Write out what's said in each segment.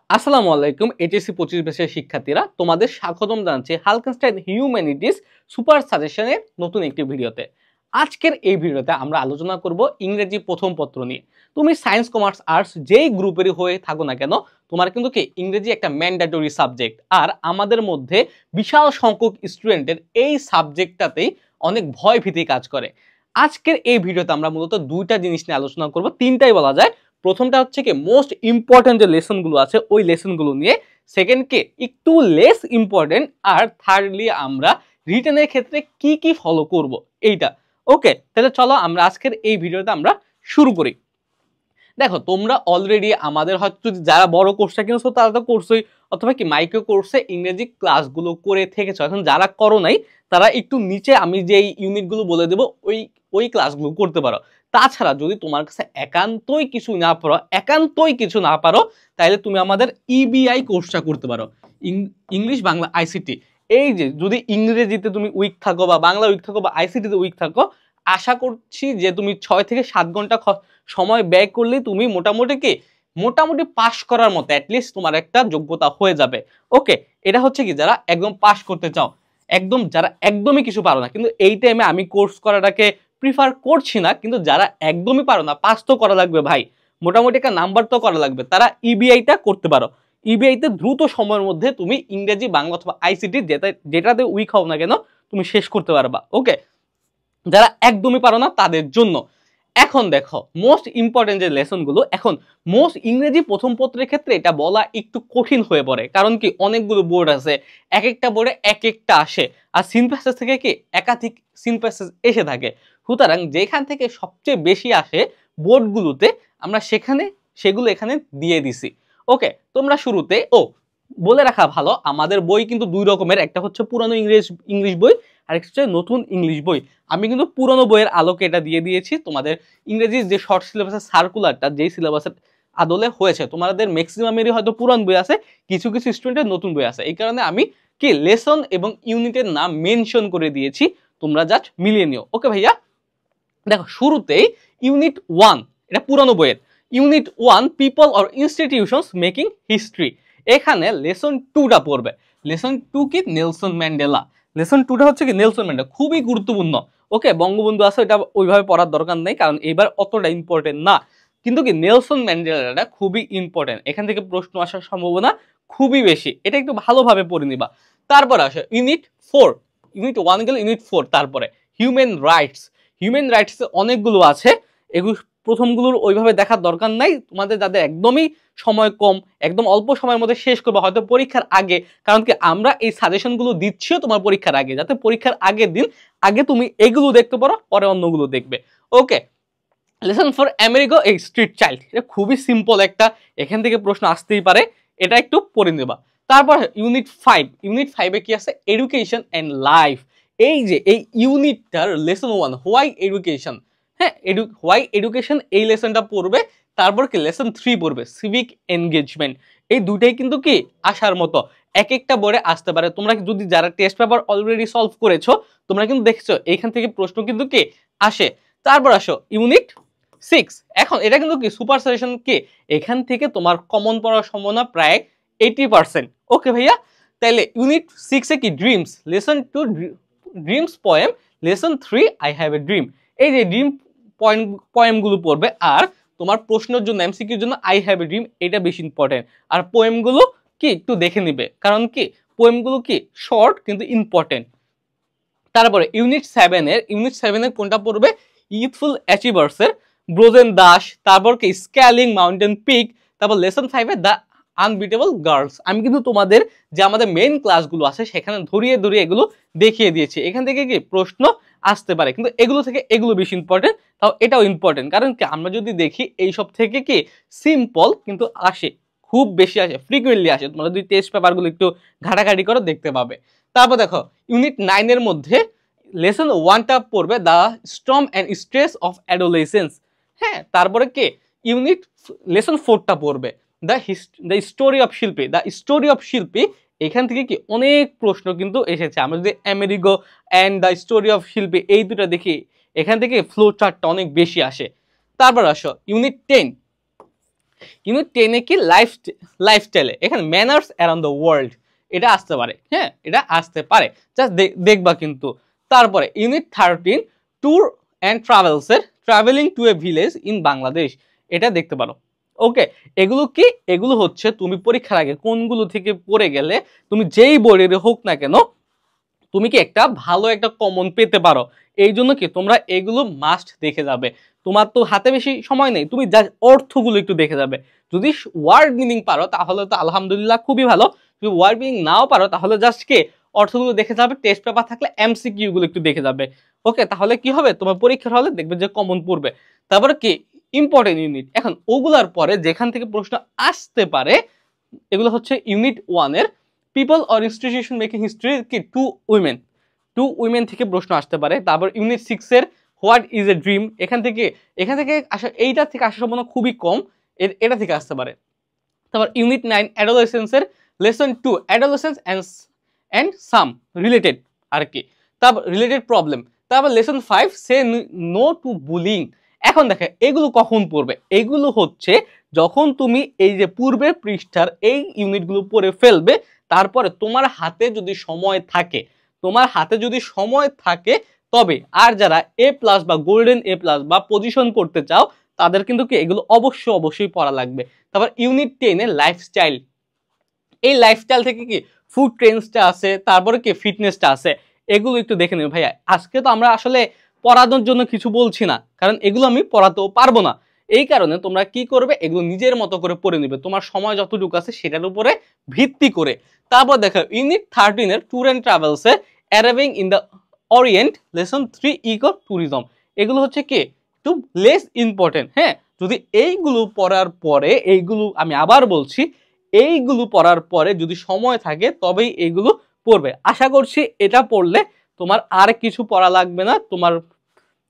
আসসালামু আলাইকুম এইচএসসি 25 ব্যাচের শিক্ষার্থীরা তোমাদের স্বাগতম জানাচ্ছি হালকেনস্টাইন হিউম্যানিটিস সুপার সাজেশনের নতুন একটি ভিডিওতে। আজকের এই ভিডিওতে আমরা আলোচনা করব ইংরেজি প্রথম পত্র নিয়ে। তুমি সায়েন্স কমার্স আর্টস যেই গ্রুপেরই হয়ে থাকো না কেন তোমার কিন্তু কি ইংরেজি একটা ম্যান্ডেটরি সাবজেক্ট, আর আমাদের মধ্যে বিশাল সংখ্যক স্টুডেন্টের এই সাবজেক্টটাতেই অনেক ভয় ভীতি কাজ করে। আজকের এই ভিডিওতে আমরা মূলত দুইটা জিনিস নিয়ে আলোচনা করব, তিনটাই বলা যায়। প্রথমটা হচ্ছে কি মোস্ট ইম্পর্টেন্ট যে লেসনগুলো আছে ওই লেসনগুলো নিয়ে, সেকেন্ড কে একটু লেস ইম্পর্টেন্ট, আর থার্ডলি আমরা রিটেনের ক্ষেত্রে কি কি ফলো করব এইটা। ওকে, তাহলে চলো আমরা আজকের এই ভিডিওটা আমরা শুরু করি। দেখো তোমরা অলরেডি আমাদের হয়তো যারা বড় কোর্সটা কিনেছো তারা তো কোর্সই অথবা কি মাইক্রো কোর্সে ইংরেজি ক্লাসগুলো করে থেকেছো। এখন যারা করো নাই তারা একটু নিচে আমি যেই ইউনিটগুলো বলে দেবো ওই ক্লাসগুলো করতে পারো। তাছাড়া যদি তোমার কাছে একান্তই কিছু না পারো তাহলে তুমি আমাদের ইবিআই কোর্সটা করতে পারো, ইংলিশ বাংলা আইসিটি। এই যে যদি ইংরেজিতে তুমি উইক থাকো বা বাংলা উইক থাকো বা আইসিটিতে উইক থাকো, আশা করছি যে তুমি 6 থেকে 7 ঘন্টা সময় ব্যয় করলেই তুমি মোটামুটি পাস করার মতো অ্যাটলিস্ট তোমার একটা যোগ্যতা হয়ে যাবে। ওকে, এটা হচ্ছে কি যারা একদম পাস করতে চাও, যারা একদমই কিছু পারো না, কিন্তু এই টাইমে আমি কোর্স করাটাকে প্রিফার করছি না, কিন্তু যারা একদমই পারো না, পাস তো করা লাগবে ভাই, মোটামুটি একটা নাম্বার তো করা লাগবে, তারা ইবিআইটা করতে পারো। ইবিআইতে দ্রুত সময়ের মধ্যে তুমি ইংরেজি বাংলা অথবা আইসিটি যেটাতে উইক হও না কেন তুমি শেষ করতে পারবা। ওকে, যারা একদমই পারো না তাদের জন্য এখন দেখো মোস্ট ইম্পর্টেন্ট যে লেসনগুলো, এখন মোস্ট ইংরেজি প্রথম পত্রের ক্ষেত্রে এটা বলা একটু কঠিন হয়ে পড়ে, কারণ কি অনেকগুলো বোর্ড আছে, এক একটা বোর্ডে এক একটা আসে, আর সিন প্যাসেজ থেকে কি একাধিক সিন প্যাসেজ এসে থাকে। সুতরাং যেখান থেকে সবচেয়ে বেশি আসে বোর্ডগুলোতে আমরা সেগুলো এখানে দিয়ে দিছি। ওকে, তোমরা শুরুতে বলে রাখা ভালো আমাদের বই কিন্তু দুই রকমের, একটা হচ্ছে পুরানো ইংলিশ বই, আরেকটা হচ্ছে নতুন ইংলিশ বই। আমি কিন্তু পুরনো বইয়ের আলোকে এটা দিয়ে দিয়েছি। তোমাদের ইংরেজির যে শর্ট সিলেবাসের সার্কুলারটা যেই সিলেবাসের আদলে হয়েছে, তোমাদের ম্যাক্সিমামেরই হয়তো পুরান বই আছে, কিছু কিছু স্টুডেন্টের নতুন বই আছে, এই কারণে আমি কি লেসন এবং ইউনিটের নাম মেনশন করে দিয়েছি, তোমরা জাস্ট মিলিয়ে নিও। ওকে ভাইয়া, দেখো শুরুতেই ইউনিট 1, এটা পুরানো বইয়ের unit 1 people or institutions making history. এখানে লেসন 2টা পড়বে। লেসন 2 কি নেলসন ম্যান্ডেলা। লেসন 2টা হচ্ছে কি নেলসন ম্যান্ডেলা, খুবই গুরুত্বপূর্ণ। ওকে, বঙ্গবন্ধু আছে এটা ওইভাবে পড়ার দরকার নেই, কারণ এবার অতটা ইম্পর্টেন্ট না, কিন্তু কি নেলসন ম্যান্ডেলাটা খুবই ইম্পর্টেন্ট, এখান থেকে প্রশ্ন আসার সম্ভাবনা খুবই বেশি, এটা একটু ভালোভাবে পড়ে নিবা। তারপর আসে ইউনিট 4, ইউনিট 1 গেল ইউনিট 4, তারপরে হিউম্যান রাইটস। হিউম্যান রাইটস অনেকগুলো আছে, এগুলো প্রথমগুলোর ওইভাবে দেখার দরকার নাই, তোমাদের যাদের একদমই সময় কম, একদম অল্প সময়ের মধ্যে শেষ করবে হয়তো পরীক্ষার আগে, কারণ কি আমরা এই সাজেশনগুলো দিচ্ছিও তোমার পরীক্ষার আগে, যাতে পরীক্ষার আগের দিন আগে তুমি এগুলো দেখতে পারো, পরে অন্যগুলো দেখবে। ওকে, লেসন ফর আমেরিগো এই স্ট্রিট চাইল্ড, এটা খুবই সিম্পল একটা, এখান থেকে প্রশ্ন আসতেই পারে, এটা একটু পড়ে নেবা। তারপর ইউনিট 5, ইউনিট 5-এ কি আছে এডুকেশন এন্ড লাইফ। এই যে এই ইউনিটটার লেসন 1 হোয়াই এডুকেশন, হ্যাঁ হোয়াই এডুকেশন এই লেসনটা পড়বে। তারপর কি লেসন 3 পড়বে সিভিক এনগেজমেন্ট। এই দুটাই কিন্তু কি আসার মতো, এক একটা বোর্ডে আসতে পারে। তোমরা যদি যারা টেস্ট পেপার অলরেডি সলভ করেছো তোমরা কিন্তু দেখছো এইখান থেকে প্রশ্ন কিন্তু কি আসে। তারপর আসো ইউনিট 6, এখন এটা কিন্তু কি সুপার সাজেশন, কি এখান থেকে তোমার কমন পড়ার সম্ভাবনা প্রায় 80%। ওকে ভাইয়া, তাহলে ইউনিট 6-এ কি dreams, lesson 2 dreams poem, lesson 3 I have a dream. এই যে ড্রিম পোয়েমগুলো পড়বে, আর তোমার প্রশ্নের জন্য এমসিকিউর জন্য আই হ্যাভ এ ড্রিম এটা বেশি ইম্পর্টেন্ট, আর পোয়েমগুলো কি একটু দেখে নিবে, কারণ কি পোয়েমগুলো কি শর্ট কিন্তু ইম্পর্টেন্ট। তারপরে ইউনিট 7-এর কোনটা পড়বে ইউথফুল অ্যাচিভার্সের ব্রোজেন দাস, তারপর কি স্ক্যালিং মাউন্টেন পিক, তারপর লেসন 5-এর দ্য আনবিটেবল গার্লস। আমি কিন্তু তোমাদের যে আমাদের মেইন ক্লাসগুলো আছে সেখানে ধরিয়ে এগুলো দেখিয়ে দিয়েছি, এখান থেকে কি প্রশ্ন আসতে পারে, কিন্তু এগুলো থেকে এগুলো বেশি ইম্পর্টেন্ট, তাও এটাও ইম্পর্টেন্ট, কারণ কি আমরা যদি দেখি এইসব থেকে কি সিম্পল কিন্তু আসে, খুব বেশি আসে, ফ্রিকুয়েন্টলি আসে, তোমরা যদি টেস্ট পেপারগুলো একটু ঘাটাঘাটি করো দেখতে পাবে। তারপর দেখো ইউনিট 9-এর মধ্যে লেসন 1টা পড়বে the storm and stress of adolescence. হ্যাঁ, তারপরে কে লেসন 4টা পড়বে দ্য স্টোরি অফ শিল্পী, দ্য স্টোরি অফ শিল্পী। এখান থেকে কি অনেক প্রশ্ন কিন্তু এসেছে, আমরা যদি Amerigo and the story of শিল্পী এই দুটা দেখি, এখান থেকে ফ্লো চার্টটা অনেক বেশি আসে। তারপর আসো ইউনিট 10, ইউনিট 10 কি লাইফস্টাইলে, এখানে ম্যানার্স অ্যারাউন্ড দ্য ওয়ার্ল্ড এটা আসতে পারে, হ্যাঁ এটা আসতে পারে, জাস্ট দেখবা কিন্তু। তারপরে ইউনিট 13 ট্যুর অ্যান্ড ট্রাভেলসের travelling to a village in Bangladesh, এটা দেখতে পারো। ওকে, এগুলো কি, এগুলো হচ্ছে তুমি পরীক্ষার আগে কোনগুলো থেকে পড়ে গেলে তুমি যেই বোর্ডের হোক না কেন তুমি কি একটা ভালো একটা কমন পেতে পারো। এই জন্য কি তোমরা এগুলো মাস্ট দেখে যাবে। তোমার তো হাতে বেশি সময় নেই, তুমি জাস্ট অর্থগুলো একটু দেখে যাবে। যদি ওয়ার্ড মিনিং পারো তাহলে তো আলহামদুলিল্লাহ খুবই ভালো, যদি ওয়ার্ড মিনিং নাও পারো তাহলে জাস্ট কি অর্থগুলো দেখে যাবে, টেস্ট পেপার থাকলে এমসিকিউ গুলো একটু দেখে যাবে। ওকে, তাহলে কি হবে, তোমার পরীক্ষার হলে দেখবে যে কমন পড়বে। তারপরে কি ইম্পর্টেন্ট ইউনিট, এখন ওগুলার পরে যেখান থেকে প্রশ্ন আসতে পারে এগুলো হচ্ছে ইউনিট 1 এর people or institution making history কি টু উইমেন থেকে প্রশ্ন আসতে পারে। তারপর ইউনিট 6 এর হোয়াট ইজ এ ড্রিম, এখান থেকে আসা, এইটা থেকে আসার সম্ভাবনা খুবই কম, এটা থেকে আসতে পারে। তারপর ইউনিট 9 অ্যাডোলেসেন্সের lesson 2 adolescence and some related আর কি, তারপর রিলেটেড প্রবলেম। তারপর lesson 5 say no to bullying. এখন দেখে এগুলো কখন পড়বে, এগুলো হচ্ছে যখন তুমি এই যে পূর্বের পৃষ্ঠার এই ইউনিটগুলো পড়ে ফেলবে, তারপরে তোমার হাতে যদি সময় থাকে, তবে আর যারা এ প্লাস বা গোল্ডেন এ প্লাস বা পজিশন করতে চাও তাদের কিন্তু কি এগুলো অবশ্যই পড়া লাগবে। তারপর ইউনিট 10 এ লাইফস্টাইল, এই লাইফস্টাইল থেকে কি ফুড ট্রেন্ডসটা আছে, তারপরে কি ফিটনেসটা আছে, এগুলো একটু দেখে নেবে ভাইয়া। আজকে তো আমরা আসলে পড়ানোর জন্য কিছু বলছি না, কারণ এগুলো আমি পড়াতেও পারবো না। এই কারণে তোমরা কি করবে, এগুলো নিজের মতো করে পড়ে নেবে, তোমার সময় যতটুকু আছে সেটার উপরে ভিত্তি করে। তারপর দেখো ইউনিট 13 এর ট্যুর অ্যান্ড ট্রাভেলসে arriving in the orient lesson 3 eco tourism, এগুলো হচ্ছে কি একটু লেস ইম্পর্টেন্ট। হ্যাঁ, যদি এইগুলো পড়ার পরে, এইগুলো আমি আবার বলছি, এইগুলো পড়ার পরে যদি সময় থাকে তবেই এইগুলো পড়বে। আশা করছি এটা পড়লে তোমার আর কিছু পড়া লাগবে না, তোমার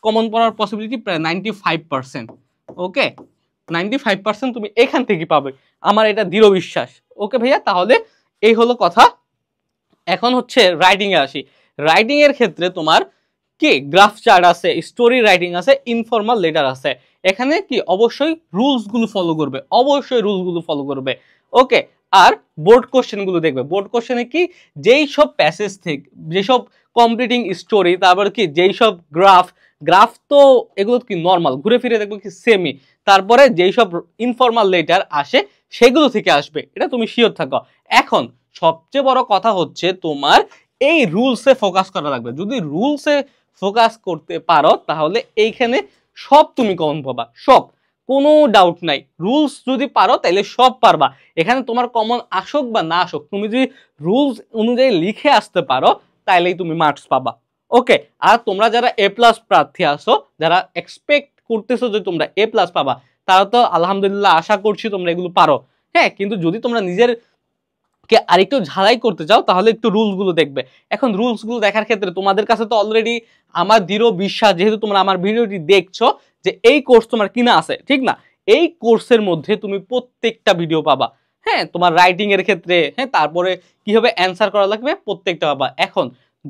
কমন পড়ার পসিবিলিটি প্রায় 95%। ওকে, 95% তুমি এখান থেকে পাবে, আমার এটা দৃঢ় বিশ্বাস। ওকে ভাইয়া, তাহলে এই হলো কথা। এখন হচ্ছে রাইটিং এ আসি। রাইটিং এর ক্ষেত্রে তোমার কি গ্রাফ চার্ট আছে, স্টোরি রাইটিং আছে, ইনফর্মাল লেটার আছে। এখানে কি অবশ্যই রুলস গুলো ফলো করবে। ওকে, আর বোর্ড কোশ্চেন গুলো দেখবে। বোর্ড কোশ্চেনে কি যেই সব প্যাসেজ থেকে, যেসব কমপ্লিটিং স্টোরি, তারপর কি যেই সব গ্রাফ তো এগুলো কি নর্মাল, ঘুরে ফিরে দেখবে কি সেমি। তারপরে যেই সব ইনফর্মাল লেটার আসে সেগুলো থেকে আসবে, এটা তুমি শিওর থাকো। এখন সবচেয়ে বড় কথা হচ্ছে তোমার এই রুলসে ফোকাস করা লাগবে। যদি রুলসে ফোকাস করতে পারো তাহলে এইখানে সব তুমি কমন পাবা, সব, কোনো ডাউট নাই। রুলস যদি পারো তাহলে সব পারবা। এখানে তোমার কমন আসুক বা না আসুক, তুমি যদি রুলস অনুযায়ী লিখে আসতে পারো তাইলেই তুমি মার্কস পাবা। ওকে, আর তোমরা যারা এ প্লাস প্রার্থী আসো, যারা এক্সপেক্ট করতেছো যে তোমরা এ প্লাস পাবা, তারা তো আলহামদুলিল্লাহ আশা করছি তোমরা এগুলো পারো। হ্যাঁ, কিন্তু যদি তোমরা নিজের কে আরেকটু ঝালাই করতে চাও তাহলে একটু রুলস গুলো দেখবে। এখন রুলস গুলো দেখার ক্ষেত্রে তোমাদের কাছে তো অলরেডি আমার দৃঢ় বিশ্বাস, যেহেতু তোমরা আমার ভিডিওটি দেখছো, যে এই কোর্স তোমার কিনা আছে, ঠিক না? এই কোর্সের মধ্যে তুমি প্রত্যেকটা ভিডিও পাবা। হ্যাঁ, তোমার রাইটিং এর ক্ষেত্রে, হ্যাঁ, তারপরে কিভাবে অ্যান্সার করা লাগবে প্রত্যেকটা পাবা। এখন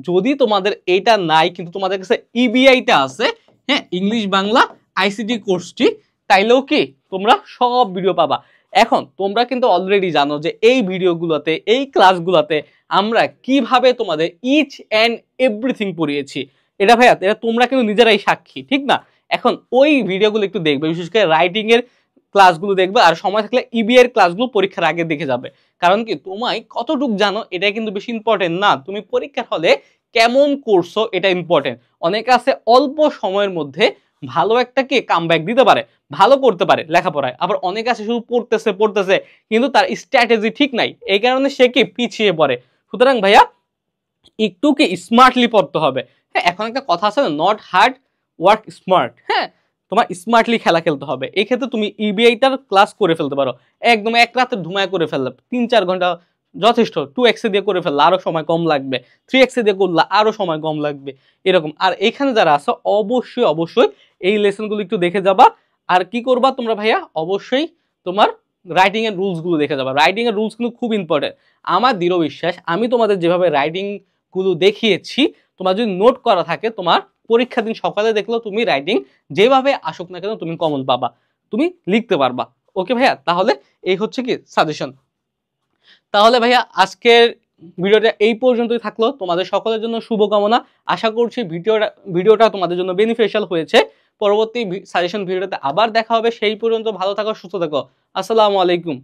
যদি তোমাদের এইটা নাই কিন্তু তোমাদের কাছে ইবিআইটা আছে, হ্যাঁ, ইংলিশ বাংলা আইসিটি কোর্সটি, তাইলেও কি তোমরা সব ভিডিও পাবা। এখন তোমরা কিন্তু অলরেডি জানো যে এই ভিডিওগুলোতে, এই ক্লাসগুলোতে আমরা কিভাবে তোমাদের ইচ অ্যান্ড এভরিথিং পড়িয়েছি। এটা ভাইয়া, এটা তোমরা কিন্তু নিজেরাই সাক্ষী, ঠিক না? এখন ওই ভিডিওগুলো একটু দেখবে, বিশেষ করে রাইটিং এর ক্লাসগুলো দেখবে, আর সময় থাকলে ইবি এর ক্লাসগুলো পরীক্ষার আগে দেখে যাবে। কারণ কি তোমায় কতটুকু জানো এটা কিন্তু বেশি ইম্পর্টেন্ট না, তুমি পরীক্ষার হলে কেমন করছো এটা ইম্পর্টেন্ট। অনেকে আছে অল্প সময়ের মধ্যে ভালো একটা কি কামব্যাক দিতে পারে, ভালো করতে পারে লেখাপড়ায়, আবার অনেক আছে শুধু পড়তেছে কিন্তু তার স্ট্র্যাটেজি ঠিক নাই, এই কারণে সে কি পিছিয়ে পড়ে। সুতরাং ভাইয়া একটু কি স্মার্টলি পড়তে হবে। হ্যাঁ, এখন একটা কথা আছে না, নট হার্ড ওয়ার্ক স্মার্ট। হ্যাঁ, তোমার স্মার্টলি খেলা খেলতে হবে। এই ক্ষেত্রে তুমি ইবিআইটার ক্লাস করে ফেলতে পারো, একদম এক রাতে ধুমায় করে ফেললে 3-4 ঘন্টা যথেষ্ট। 2x দিয়ে করে ফেললে আরো সময় কম লাগবে, 3x দিয়ে করলে আরো সময় কম লাগবে, এরকম। আর এখানে যারা আছে অবশ্যই এই লেসনগুলো একটু দেখে যাবা। আর কি করবা তোমরা ভাইয়া, অবশ্যই তোমার রাইটিং এর রুলস গুলো দেখে যাবা। রাইটিং এর রুলস কিন্তু খুব ইম্পর্টেন্ট। আমার দৃঢ় বিশ্বাস, আমি তোমাদের যেভাবে রাইটিং গুলো দেখিয়েছি, তোমার যদি নোট করা থাকে, তোমার পরীক্ষা দিন সকালে দেখলেও তুমি রাইটিং যেভাবে আসুক না কেন তুমি কমন পাবা, তুমি লিখতে পারবা। ওকে ভাইয়া, তাহলে এই হচ্ছে কি সাজেশন। তাহলে ভাইয়া আজকের ভিডিওটা এই পর্যন্তই থাকলো। তোমাদের সকলের জন্য শুভকামনা। আশা করছি ভিডিওটা তোমাদের জন্য বেনিফিশিয়াল হয়েছে। পরবর্তী সাজেশন ভিডিওতে আবার দেখা হবে। সেই পর্যন্ত ভালো থাকো, সুস্থ থাকো। আসসালামু আলাইকুম।